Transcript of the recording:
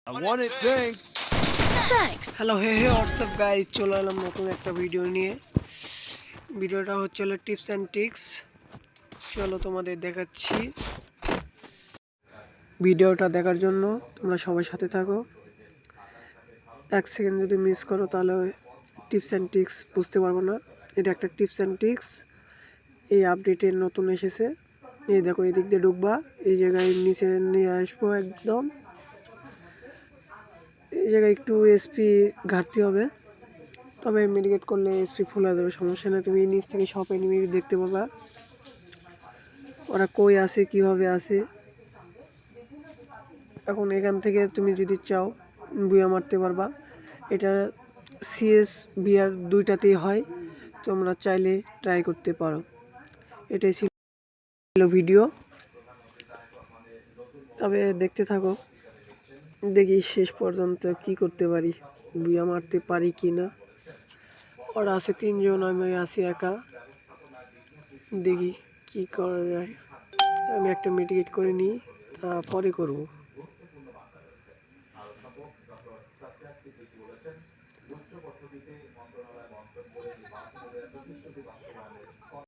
I want it, thanks. Hello WhatsApp guys, চলে এলাম নতুন একটা ভিডিও নিয়ে। ভিডিওটা হচ্ছে টিপস অ্যান্ড ট্রিক্স। চলো তোমাদের দেখাচ্ছি। ভিডিওটা দেখার জন্য তোমরা সবাই সাথে থাকো। এক সেকেন্ড যদি মিস করো তাহলে টিপস অ্যান্ড ট্রিক্স বুঝতে পারবো না। এটা একটা টিপস অ্যান্ড ট্রিক্স, এই আপডেটের নতুন এসেছে। এই দেখো, এই দিক দিয়ে ঢুকবা, এই জায়গায় নিচে নিয়ে আসবো একদম। এই জায়গায় একটু এসপি ঘাটতি হবে, তবে মেডিকেট করলে এসপি ফুল হয়ে যাবে, সমস্যা নেই। তুমি নিচ থেকে সব এনিমি দেখতে পাবা, ওরা কই আসে, কিভাবে আসে। এখন এখান থেকে তুমি যদি চাও বুয়া মারতে পারবা। এটা সিএস বিআর দুইটাতেই হয়, তোমরা চাইলে ট্রাই করতে পারো। এটাই ছিল ভিডিও, তবে দেখতে থাকো, দেখি শেষ পর্যন্ত কি করতে পারি, বুয়া মারতে পারি কি না। ওরা আছে তিনজন, আমি আছি একা, দেখি কি করা যায়। আমি একটা মিটিগেট করে নিই, তারপরে করবো।